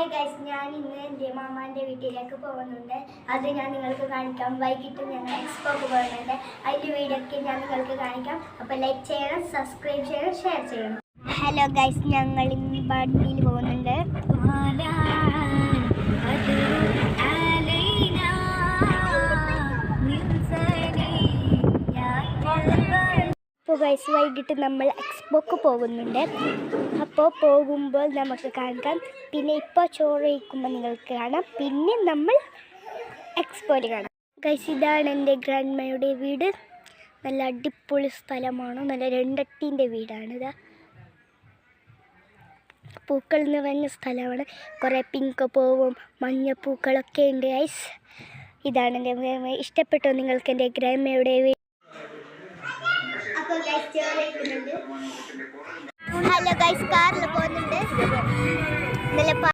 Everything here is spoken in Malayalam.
ഹായ് ഗൈസ്, ഞാൻ ഇന്ന് എൻ്റെ മാമാൻ്റെ വീട്ടിലേക്ക് പോകുന്നുണ്ട്. അത് ഞാൻ നിങ്ങൾക്ക് കാണിക്കാം. വൈകിട്ട് ഞങ്ങൾ എക്സ്പോക്ക് പോകുന്നുണ്ട്. അതിൻ്റെ വീഡിയോ ഒക്കെ ഞാൻ നിങ്ങൾക്ക് കാണിക്കാം. അപ്പോൾ ലൈക്ക് ചെയ്യണം, സബ്സ്ക്രൈബ് ചെയ്യണം, ഷെയർ ചെയ്യണം. ഹലോ ഗൈസ്, ഞങ്ങൾ ഇന്ന് വണ്ടിയിൽ പോകുന്നുണ്ട്. അപ്പോൾ ഗൈസ്, വൈകിട്ട് നമ്മൾ എക്സ്പോക്ക് പോകുന്നുണ്ട്. അപ്പോൾ പോകുമ്പോൾ നമുക്ക് കാണാം. പിന്നെ ഇപ്പോൾ ചോറ് കഴിക്കുമ്പോൾ നിങ്ങൾക്ക് കാണാം. പിന്നെ നമ്മൾ എക്സ്പോയിൽ കാണാം. ഗൈസ്, ഇതാണ് എൻ്റെ ഗ്രാൻഡ്മയുടെ വീട്. നല്ല അടിപൊളി സ്ഥലമാണ്. നല്ല രണ്ടട്ടീൻ്റെ വീടാണിത്. പൂക്കൾ നിറഞ്ഞ സ്ഥലമാണ്. കുറേ പിങ്ക് പൂവും മഞ്ഞപ്പൂക്കളൊക്കെ ഉണ്ട് ഗൈസ്. ഇതാണ് എൻ്റെ ഗ്രാൻഡ്മ. ഇഷ്ടപ്പെട്ടോ നിങ്ങൾക്ക് എൻ്റെ ഗ്രാൻഡ്മയുടെ വീട്? ഹലോ ഗൈസ്, കാറിൽ പോകുന്നുണ്ട്.